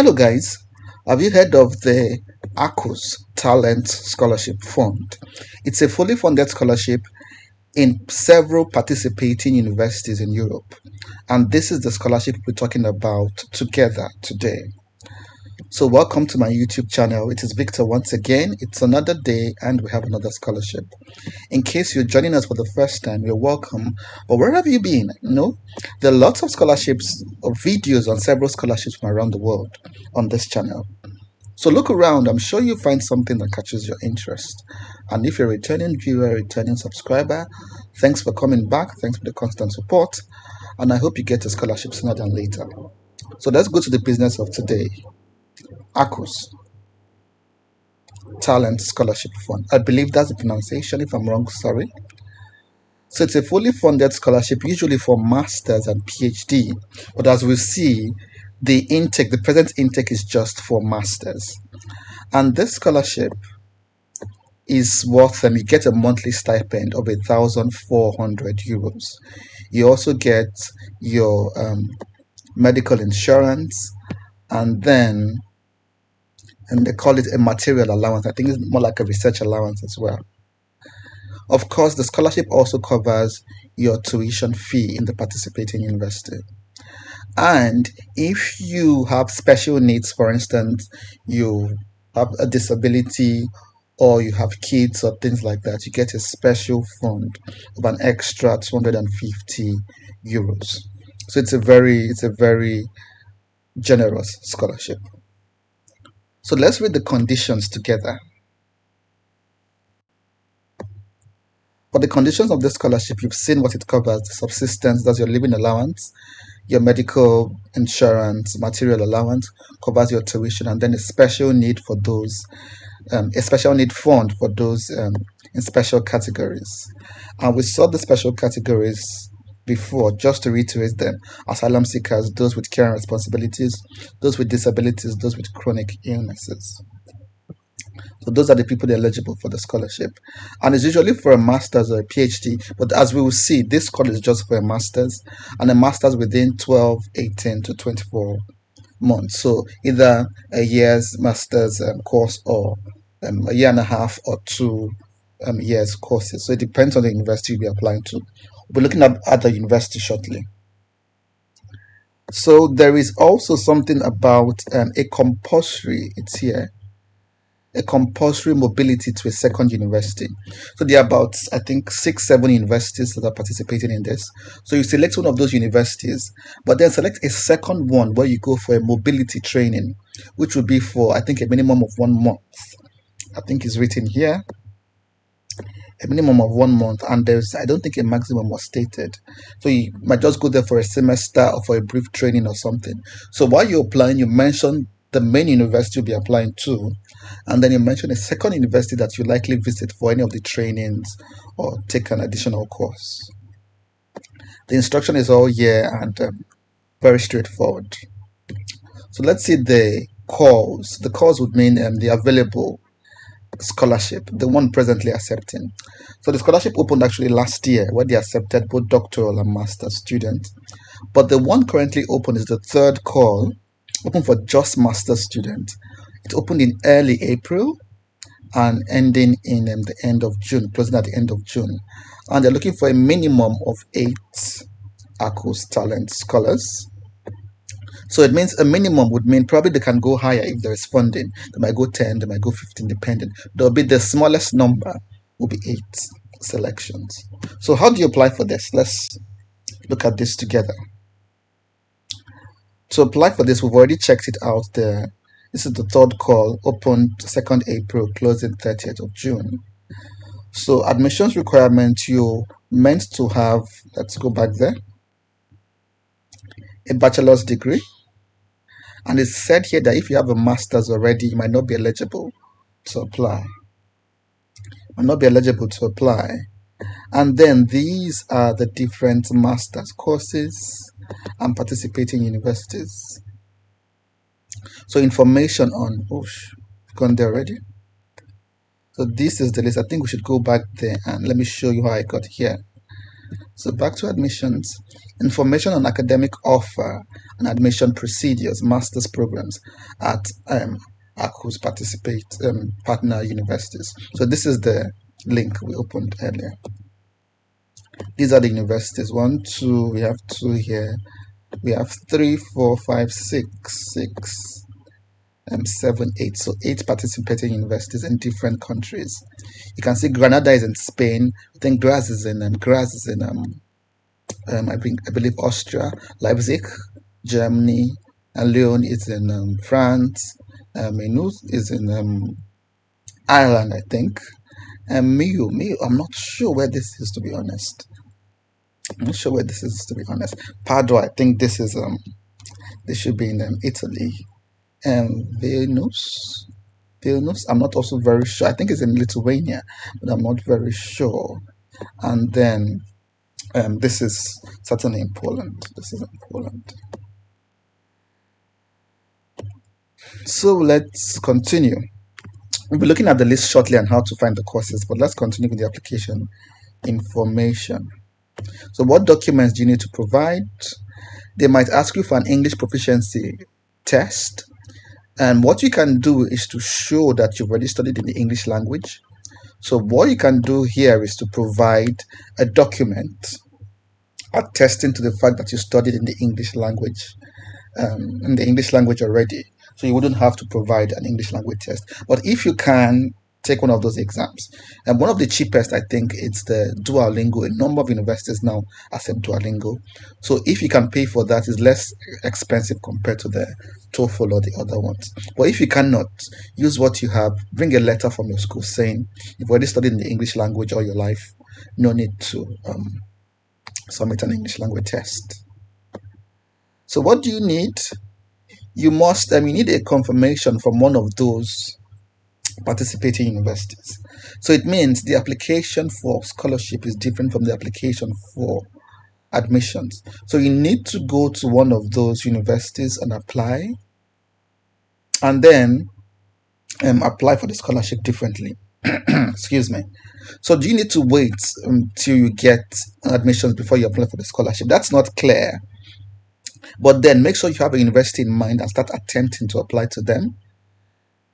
Hello guys, have you heard of the Arqus Talent Scholarship Fund? It's a fully funded scholarship in several participating universities in Europe, and this is the scholarship we're talking about together today. So welcome to my YouTube channel. It is Victor once again. It's another day and we have another scholarship. In case you're joining us for the first time, you're welcome. But where have you been? There are lots of scholarships or videos on several scholarships from around the world on this channel. So look around. I'm sure you'll find something that catches your interest. And if you're a returning viewer, returning subscriber, thanks for coming back. Thanks for the constant support. And I hope you get a scholarship sooner than later. So let's go to the business of today. Arqus Talent Scholarship Fund. I believe that's the pronunciation. If I'm wrong, sorry. So it's a fully funded scholarship, usually for masters and PhD. But as we see, the present intake is just for masters. And this scholarship is worth you get a monthly stipend of 1,400 euros. You also get your medical insurance, and then they call it a material allowance. I think it's more like a research allowance as well. Of course, the scholarship also covers your tuition fee in the participating university. And if you have special needs, for instance, you have a disability or you have kids or things like that, you get a special fund of an extra 250 euros. So it's a very generous scholarship. So let's read the conditions together. For the conditions of this scholarship, you've seen what it covers: the subsistence, that's your living allowance, your medical insurance, material allowance, covers your tuition, and then a special need for those, a special need fund for those in special categories. And we saw the special categories before, just to reiterate them: asylum seekers, those with care and responsibilities, those with disabilities, those with chronic illnesses. So those are the people eligible for the scholarship. And it's usually for a master's or a PhD. But as we will see, this college is just for a master's, and a master's within 12, 18 to 24 months. So either a year's master's course or a year and a half or 2 years courses. So it depends on the university you'll be applying to. We'll be looking at other universities shortly. So there is also something about a compulsory, it's here, a compulsory mobility to a second university. So there are about, I think, 6-7 universities that are participating in this. So you select one of those universities, but then select a second one where you go for a mobility training, which will be for, I think, a minimum of 1 month. I think it's written here, a minimum of 1 month, and I don't think a maximum was stated. So you might just go there for a semester or for a brief training or something. So while you're applying, you mention the main university you'll be applying to, and then you mention a second university that you likely visit for any of the trainings or take an additional course. The instruction is all here and very straightforward. So let's see the calls. The calls would mean the available scholarship, the one presently accepting. So the scholarship opened actually last year, where they accepted both doctoral and master's students. But the one currently open is the third call, open for just master's students. It opened in early April and ending in the end of June, closing at the end of June. And they're looking for a minimum of 8 Arqus Talent scholars. So it means a minimum would mean probably they can go higher if there is funding. They might go 10, they might go 15, depending. There'll be the smallest number will be 8 selections. So how do you apply for this? Let's look at this together. To apply for this, we've already checked it out there. This is the third call, opened 2nd April, closing 30th of June. So admissions requirement, you're meant to have, let's go back there, a bachelor's degree. And it's said here that if you have a master's already, you might not be eligible to apply. And then these are the different master's courses and participating universities. So information on, gone there already. So this is the list. I think we should go back there and let me show you how I got here. So back to admissions. Information on academic offer and admission procedures, master's programs at Arqus participate partner universities. So this is the link we opened earlier. These are the universities. 1, 2, we have 2 here. We have 3, 4, 5, 6, 7, 8. So 8 participating universities in different countries. You can see Granada is in Spain. I think Graz is in I believe Austria, Leipzig, Germany, and Lyon is in France. Maynooth is in Ireland, I think. And Miu, I'm not sure where this is, to be honest. I'm not sure where this is, to be honest. Padua, I think this should be in Italy. Vilnius, I'm not also very sure. I think it's in Lithuania, but I'm not very sure. And then this is certainly in Poland. This is in Poland. So let's continue. We'll be looking at the list shortly and how to find the courses, but let's continue with the application information. So what documents do you need to provide? They might ask you for an English proficiency test. And what you can do is to show that you've already studied in the English language. So what you can do here is to provide a document attesting to the fact that you studied in the English language, already. So you wouldn't have to provide an English language test. But if you can, take one of those exams. And one of the cheapest, I think, it's the Duolingo. A number of universities now accept Duolingo. So if you can pay for that, it's less expensive compared to the TOEFL or the other ones. But if you cannot, use what you have. Bring a letter from your school saying you've already studied in the English language all your life. No need to submit an English language test. So what do you need? You need a confirmation from one of those participating universities. So it means the application for scholarship is different from the application for admissions. So you need to go to one of those universities and apply, and then apply for the scholarship differently. Excuse me. So do you need to wait until you get admissions before you apply for the scholarship? That's not clear. But then make sure you have a university in mind and start attempting to apply to them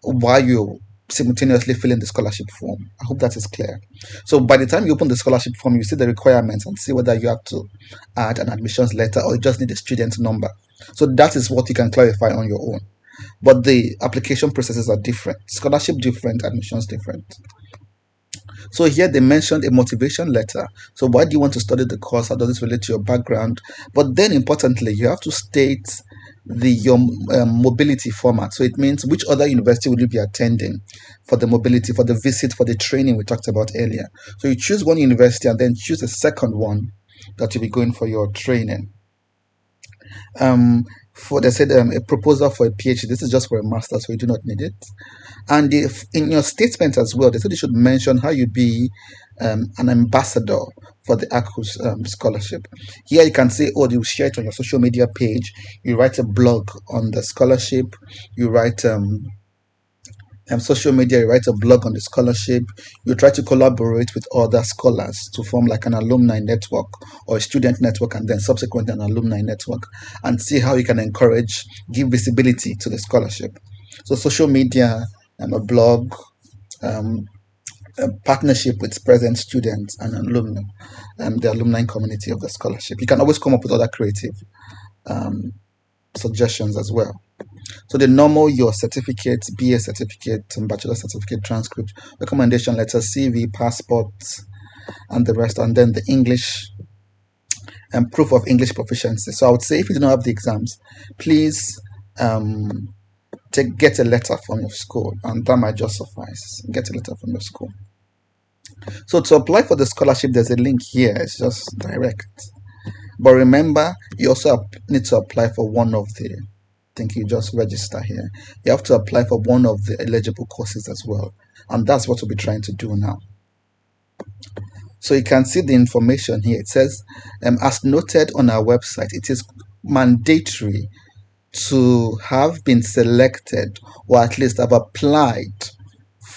while you simultaneously fill in the scholarship form. I hope that is clear. So by the time you open the scholarship form, you see the requirements and see whether you have to add an admissions letter or you just need a student number. So that is what you can clarify on your own. But the application processes are different. Scholarship different, admissions different. So here they mentioned a motivation letter. So why do you want to study the course? How does this relate to your background? But then importantly, you have to state your mobility format. So it means which other university will you be attending for the mobility, for the visit, for the training we talked about earlier. So you choose one university and then choose a second one that you'll be going for your training. They said a proposal for a PhD. This is just for a master, so you do not need it. And in your statement as well, they said you should mention how you be an ambassador for the Arqus scholarship. Here you can say, you share it on your social media page. You write a blog on the scholarship. You write social media, you write a blog on the scholarship. You try to collaborate with other scholars to form like an alumni network or a student network, and then subsequently an alumni network, and see how you can give visibility to the scholarship. So social media, a blog, a partnership with present students and alumni, the alumni community of the scholarship. You can always come up with other creative suggestions as well. So the normal, your certificates, BA certificate, and bachelor certificate, transcript, recommendation letter, CV, passport, and the rest, and then the English and proof of English proficiency. So I would say if you do not have the exams, please get a letter from your school, and that might just suffice. Get a letter from your school. So to apply for the scholarship, there's a link here. It's just direct. But remember, you also need to apply for one of the, I think you just register here. You have to apply for one of the eligible courses as well. And that's what we'll be trying to do now. So you can see the information here. It says, as noted on our website, it is mandatory to have been selected or at least have applied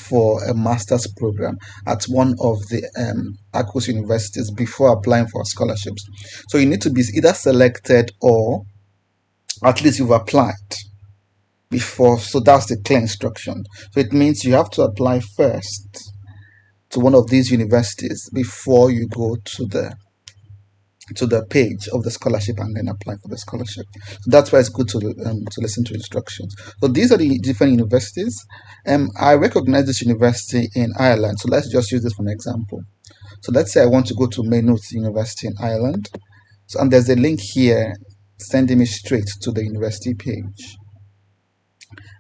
for a master's program at one of the Arqus universities before applying for scholarships. So you need to be either selected or at least you've applied before. So that's the clear instruction. So it means you have to apply first to one of these universities before you go to the page of the scholarship and then apply for the scholarship. So that's why it's good to listen to instructions. So these are the different universities. I recognize this university in Ireland. So let's just use this for an example. So let's say I want to go to Maynooth University in Ireland. So, and there's a link here sending me straight to the university page.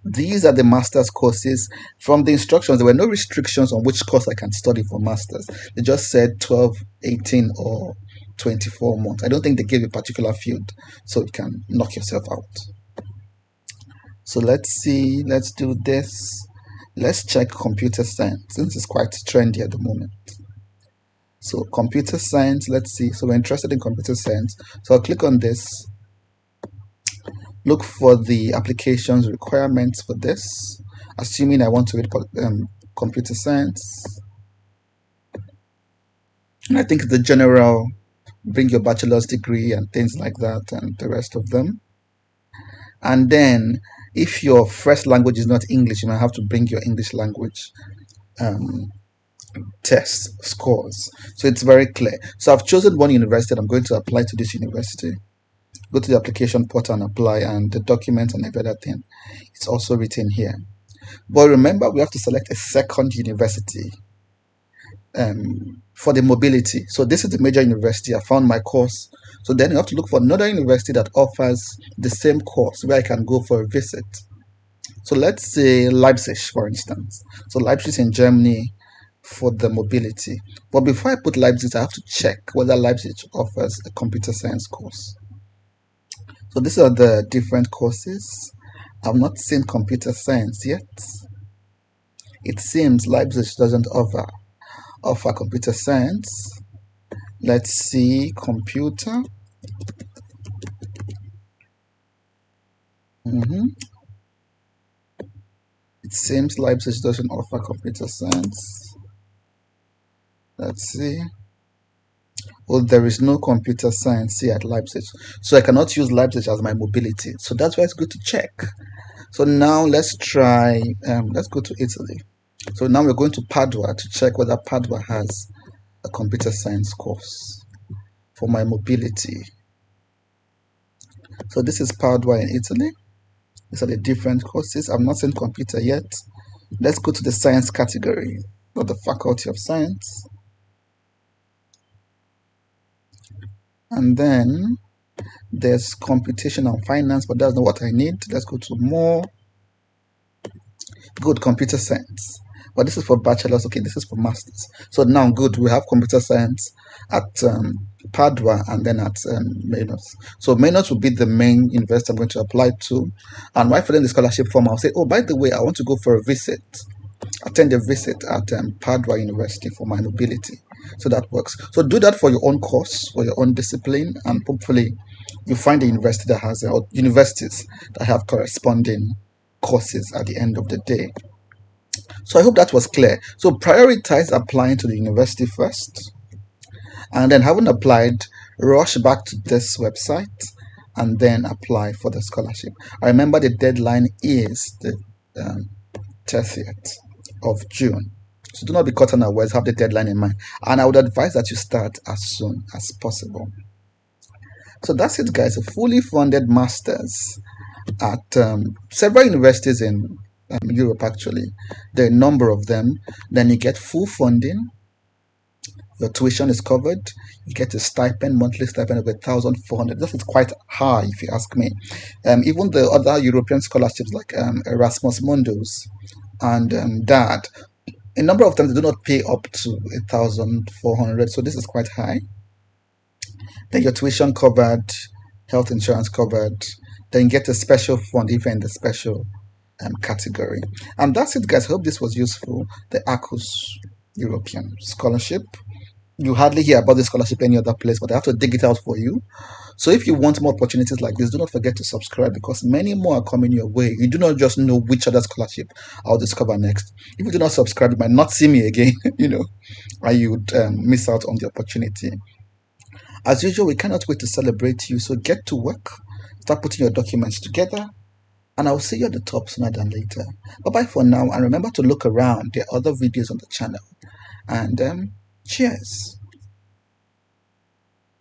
These are the master's courses. From the instructions, there were no restrictions on which course I can study for master's. They just said 12, 18, or 24 months. I don't think they gave a particular field, so you can knock yourself out. So let's see, let's do this. Let's check computer science, since it's quite trendy at the moment. So computer science, let's see. So we're interested in computer science. So I'll click on this. Look for the applications requirements for this, assuming I want to read computer science. And I think the general, bring your bachelor's degree and things like that and the rest of them. And then if your first language is not English, you might have to bring your English language test scores. So it's very clear. So I've chosen one university and I'm going to apply to this university. Go to the application portal and apply, and the document and every other thing. It's also written here. But remember, we have to select a second university for the mobility. So this is the major university. I found my course. So then you have to look for another university that offers the same course where I can go for a visit. So let's say Leipzig, for instance. So Leipzig in Germany for the mobility. But before I put Leipzig, I have to check whether Leipzig offers a computer science course. So these are the different courses. I've not seen computer science yet. It seems Leipzig doesn't offer computer science. Let's see, computer. It seems Leipzig doesn't offer computer science. Let's see. Well, there is no computer science here at Leipzig, so I cannot use Leipzig as my mobility. So that's why it's good to check. So now let's try, let's go to Italy. So now we're going to Padua to check whether Padua has a computer science course for my mobility. So this is Padua in Italy. These are the different courses. I've not seen computer yet. Let's go to the science category, or the Faculty of Science. And then there's computation and finance, but that's not what I need. Let's go to more. Good, computer science. But this is for bachelor's. Okay, this is for master's. So now, good, we have computer science at Padua and then at Maynooth. So Maynooth will be the main university I'm going to apply to. And while filling the scholarship form, I'll say, oh, by the way, I want to go for a visit. Attend a visit at Padua University for my mobility. So that works. So do that for your own course, for your own discipline, and hopefully you find a university that has, or universities that have corresponding courses at the end of the day. So I hope that was clear. So prioritize applying to the university first, and then having applied, rush back to this website and then apply for the scholarship. I remember the deadline is the 30th of June. So do not be caught unawares, have the deadline in mind. And I would advise that you start as soon as possible. So that's it, guys. A fully funded master's at several universities in Europe, actually. There are a number of them. Then you get full funding. Your tuition is covered. You get a stipend, monthly stipend of 1,400. This is quite high, if you ask me. Even the other European scholarships like Erasmus Mundus and DAD, a number of them they do not pay up to 1,400. So this is quite high. Then your tuition covered, health insurance covered. Then you get a special fund if you're in the special category. And that's it, guys. I hope this was useful. The Arqus European Scholarship. You hardly hear about this scholarship any other place, but I have to dig it out for you. So if you want more opportunities like this, do not forget to subscribe, because many more are coming your way. You do not just know which other scholarship I'll discover next. If you do not subscribe, you might not see me again, and you would miss out on the opportunity. As usual, we cannot wait to celebrate you. So get to work, start putting your documents together, and I'll see you at the top sooner than later. Bye bye for now, and remember to look around. There are other videos on the channel. And cheers.